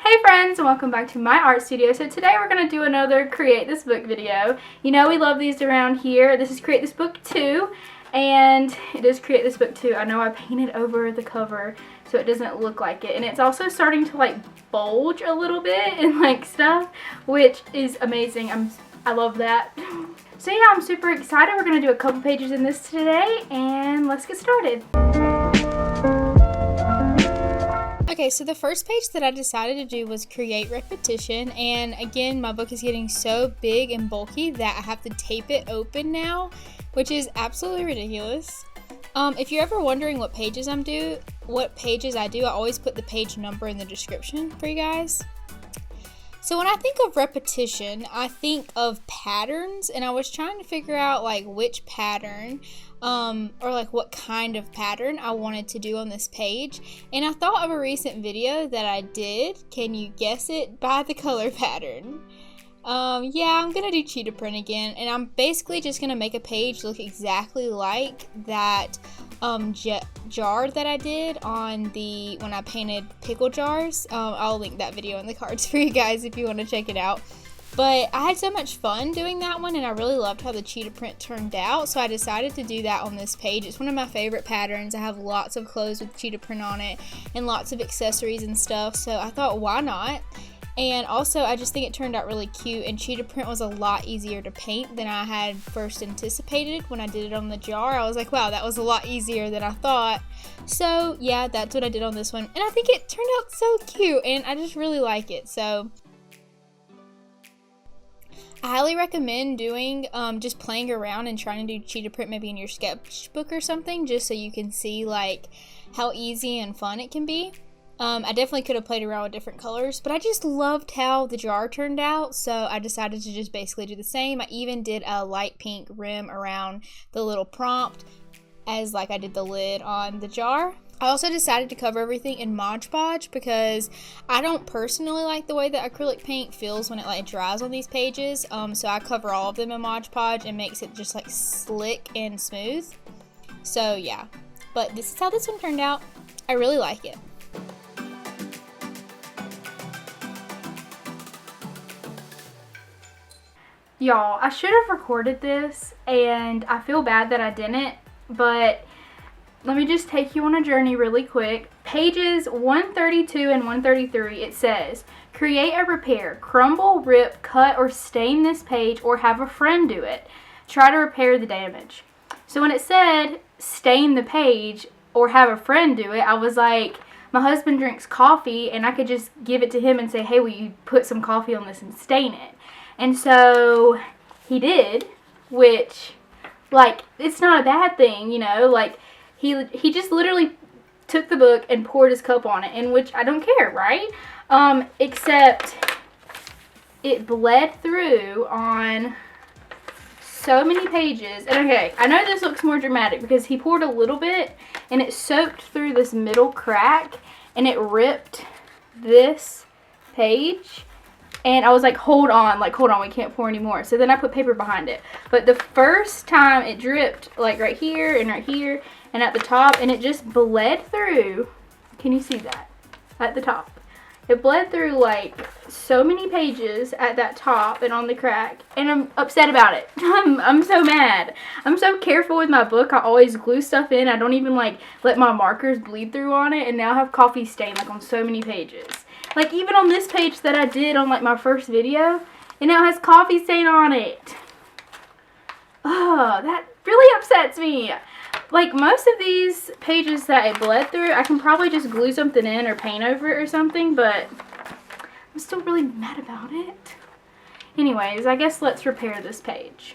Hey friends, and welcome back to my art studio. So today we're going to do another Create This Book video. You know we love these around here. This is Create This Book 2, and it is Create This Book 2. I know I painted over the cover so it doesn't look like it. And it's also starting to like bulge a little bit and like stuff, which is amazing. I love that. So yeah, I'm super excited. We're going to do a couple pages in this today, and let's get started. Okay, so the first page that I decided to do was create repetition, and again, my book is getting so big and bulky that I have to tape it open now, which is absolutely ridiculous. If you're ever wondering what pages I do, I always put the page number in the description for you guys. So when I think of repetition, I think of patterns, and I was trying to figure out like which pattern or like what kind of pattern I wanted to do on this page, and I thought of a recent video that I did. Can you guess it? By the color pattern. Yeah, I'm gonna do cheetah print again, and I'm basically just gonna make a page look exactly like that jar that I did on when I painted pickle jars. I'll link that video in the cards for you guys if you want to check it out. But I had so much fun doing that one, and I really loved how the cheetah print turned out, so I decided to do that on this page. It's one of my favorite patterns. I have lots of clothes with cheetah print on it and lots of accessories and stuff, so I thought, why not? And also, I just think it turned out really cute, and cheetah print was a lot easier to paint than I had first anticipated when I did it on the jar. I was like, wow, that was a lot easier than I thought. So yeah, that's what I did on this one, and I think it turned out so cute, and I just really like it. So I highly recommend doing just playing around and trying to do cheetah print maybe in your sketchbook or something, just so you can see like how easy and fun it can be. I definitely could have played around with different colors, but I just loved how the jar turned out, so I decided to just basically do the same. I even did a light pink rim around the little prompt as like I did the lid on the jar. I also decided to cover everything in Mod Podge because I don't personally like the way that acrylic paint feels when it like dries on these pages, so I cover all of them in Mod Podge and makes it just like slick and smooth. So yeah, but this is how this one turned out. I really like it. Y'all, I should have recorded this, and I feel bad that I didn't, but let me just take you on a journey really quick. Pages 132 and 133, it says, create a repair, crumble, rip, cut, or stain this page, or have a friend do it. Try to repair the damage. So when it said stain the page or have a friend do it, I was like, my husband drinks coffee, and I could just give it to him and say, hey, will you put some coffee on this and stain it? And so he did, which, like, it's not a bad thing, you know, like, he just literally took the book and poured his cup on it, and which I don't care, right? Except it bled through on so many pages. And okay, I know this looks more dramatic because he poured a little bit and it soaked through this middle crack and it ripped this page. And I was like, hold on, we can't pour anymore. So then I put paper behind it. But the first time it dripped, like right here and at the top, and it just bled through. Can you see that? At the top. It bled through like so many pages at that top and on the crack. And I'm upset about it. I'm so mad. I'm so careful with my book. I always glue stuff in. I don't even like let my markers bleed through on it. And now I have coffee stain like on so many pages. Like, even on this page that I did on, like, my first video, it now has coffee stain on it. Oh, that really upsets me. Like, most of these pages that I bled through, I can probably just glue something in or paint over it or something, but I'm still really mad about it. Anyways, I guess let's repair this page.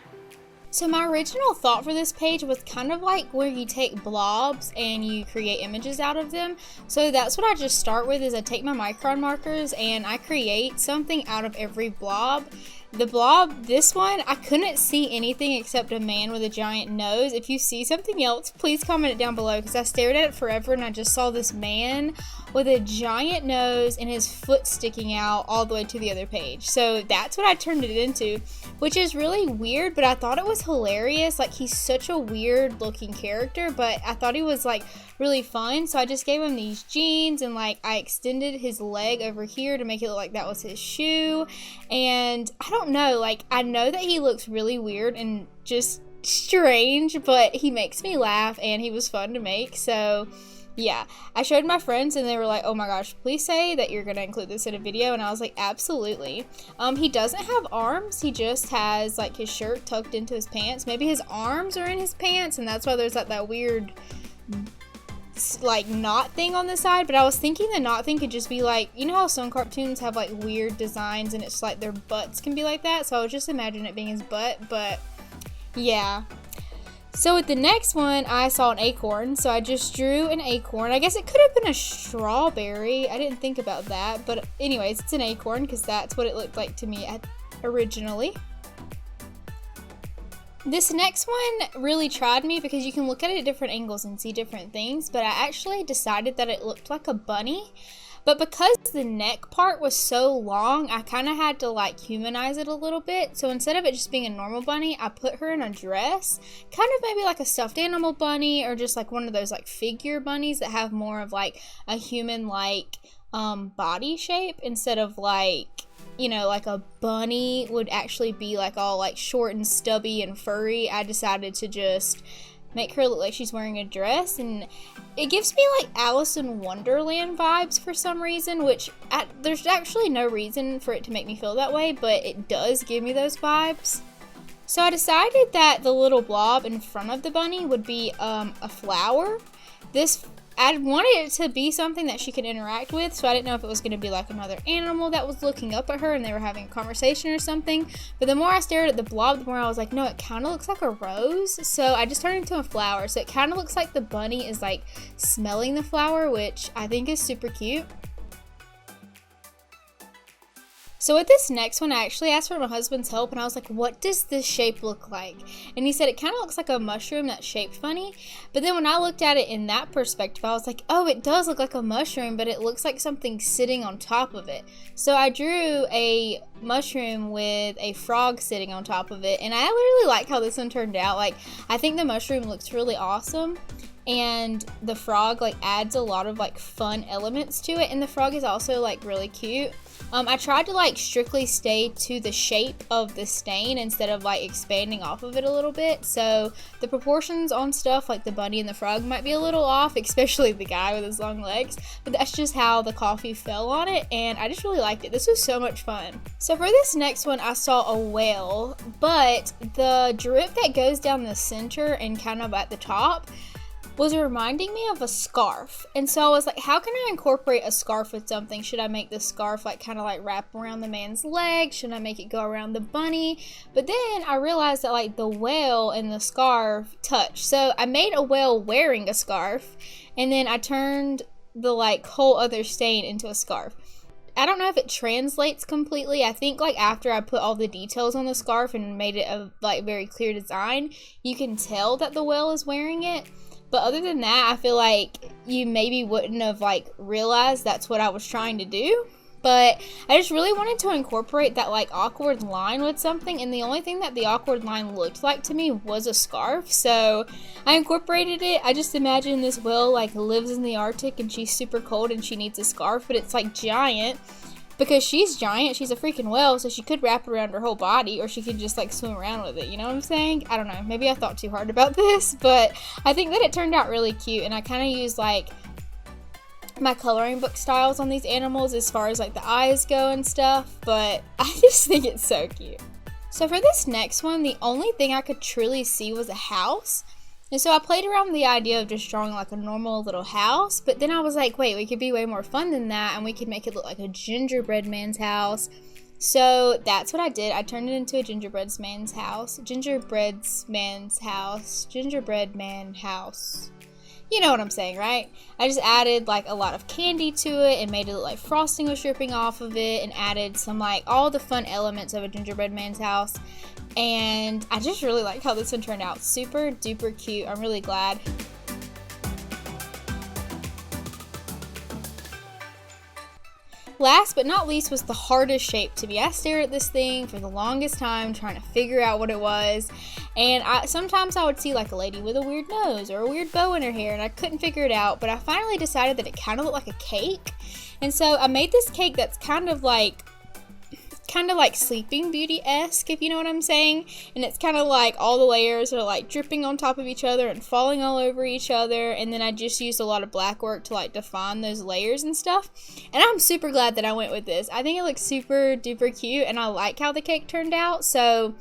So my original thought for this page was kind of like where you take blobs and you create images out of them. So that's what I just start with, is I take my micron markers and I create something out of every blob. The blob, this one, I couldn't see anything except a man with a giant nose. If you see something else, please comment it down below, because I stared at it forever and I just saw this man with a giant nose and his foot sticking out all the way to the other page. So that's what I turned it into, which is really weird, but I thought it was hilarious. Like, he's such a weird looking character, but I thought he was like really fun. So I just gave him these jeans, and like I extended his leg over here to make it look like that was his shoe. And I don't know, like, I know that he looks really weird and just strange, but he makes me laugh and he was fun to make. So yeah, I showed my friends and they were like, oh my gosh, please say that you're gonna include this in a video. And I was like, absolutely. He doesn't have arms. He just has like his shirt tucked into his pants. Maybe his arms are in his pants, and that's why there's like that weird like knot thing on the side. But I was thinking the knot thing could just be like, you know how some cartoons have like weird designs and it's like their butts can be like that. So I was just imagining it being his butt, but yeah. So with the next one, I saw an acorn, so I just drew an acorn. I guess it could have been a strawberry. I didn't think about that, but anyways, it's an acorn because that's what it looked like to me originally. This next one really tried me because you can look at it at different angles and see different things, but I actually decided that it looked like a bunny. But because the neck part was so long, I kind of had to like humanize it a little bit. So instead of it just being a normal bunny, I put her in a dress, kind of maybe like a stuffed animal bunny, or just like one of those like figure bunnies that have more of like a human like body shape, instead of like, you know, like a bunny would actually be like all like short and stubby and furry. I decided to just make her look like she's wearing a dress, and it gives me like Alice in Wonderland vibes for some reason, which there's actually no reason for it to make me feel that way, but it does give me those vibes. So I decided that the little blob in front of the bunny would be a flower. I wanted it to be something that she could interact with, so I didn't know if it was going to be like another animal that was looking up at her and they were having a conversation or something. But the more I stared at the blob, the more I was like, no, it kind of looks like a rose. So I just turned it into a flower. So it kind of looks like the bunny is like smelling the flower, which I think is super cute. So with this next one, I actually asked for my husband's help, and I was like, what does this shape look like? And he said it kind of looks like a mushroom that's shaped funny. But then when I looked at it in that perspective, I was like, oh, it does look like a mushroom, but it looks like something sitting on top of it. So I drew a mushroom with a frog sitting on top of it, and I really like how this one turned out. Like, I think the mushroom looks really awesome, and the frog like adds a lot of like fun elements to it, and the frog is also like really cute. I tried to like strictly stay to the shape of the stain instead of like expanding off of it a little bit. So the proportions on stuff like the bunny and the frog might be a little off, especially the guy with his long legs, but that's just how the coffee fell on it, and I just really liked it. This was so much fun. So for this next one, I saw a whale, but the drip that goes down the center and kind of at the top was reminding me of a scarf. And so I was like, how can I incorporate a scarf with something? Should I make the scarf like kind of like wrap around the man's leg? Should I make it go around the bunny? But then I realized that like the whale and the scarf touch. So I made a whale wearing a scarf, and then I turned the like whole other stain into a scarf. I don't know if it translates completely. I think like after I put all the details on the scarf and made it a like very clear design, you can tell that the whale is wearing it. But other than that, I feel like you maybe wouldn't have like realized that's what I was trying to do. But I just really wanted to incorporate that like awkward line with something, and the only thing that the awkward line looked like to me was a scarf. So I incorporated it. I just imagine this whale like lives in the Arctic and she's super cold and she needs a scarf, but it's like giant. Because she's giant, she's a freaking whale, so she could wrap it around her whole body, or she could just like swim around with it, you know what I'm saying? I don't know, maybe I thought too hard about this, but I think that it turned out really cute, and I kind of used like my coloring book styles on these animals as far as like the eyes go and stuff, but I just think it's so cute. So for this next one, the only thing I could truly see was a house. And so I played around with the idea of just drawing like a normal little house, but then I was like, wait, we could be way more fun than that, and we could make it look like a gingerbread man's house. So that's what I did. I turned it into a gingerbread man's house. You know what I'm saying, right? I just added like a lot of candy to it and made it look like frosting was dripping off of it, and added some like all the fun elements of a gingerbread man's house. And I just really like how this one turned out. Super duper cute. I'm really glad. Last but not least was the hardest shape to me. I stared at this thing for the longest time trying to figure out what it was, and sometimes I would see like a lady with a weird nose or a weird bow in her hair, and I couldn't figure it out, but I finally decided that it kind of looked like a cake. And so I made this cake that's kind of like Sleeping Beauty-esque, if you know what I'm saying. And it's kind of like all the layers are like dripping on top of each other and falling all over each other. And then I just used a lot of black work to like define those layers and stuff. And I'm super glad that I went with this. I think it looks super duper cute, and I like how the cake turned out. So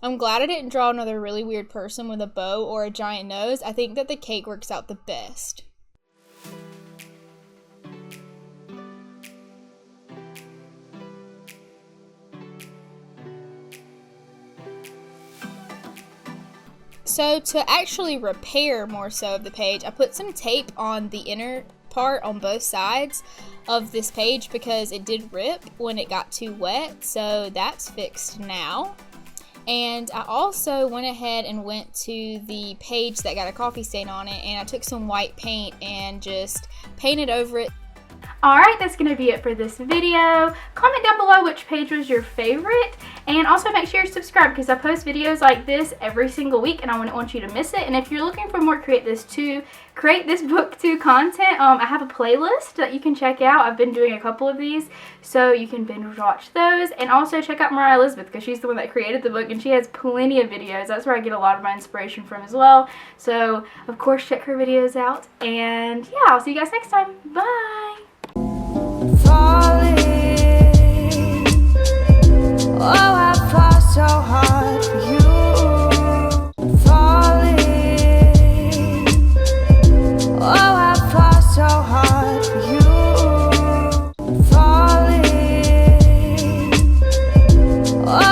I'm glad I didn't draw another really weird person with a bow or a giant nose. I think that the cake works out the best. So to actually repair more so of the page, I put some tape on the inner part on both sides of this page because it did rip when it got too wet. So that's fixed now. And I also went ahead and went to the page that got a coffee stain on it, and I took some white paint and just painted over it. Alright, that's going to be it for this video. Comment down below which page was your favorite, and also make sure you're subscribed because I post videos like this every single week and I wouldn't want you to miss it. And if you're looking for more Create This Book 2 content, I have a playlist that you can check out. I've been doing a couple of these, so you can binge watch those. And also check out Mariah Elizabeth because she's the one that created the book and she has plenty of videos. That's where I get a lot of my inspiration from as well. So, of course, check her videos out. And yeah, I'll see you guys next time. Bye! Falling, oh, I fall so hard.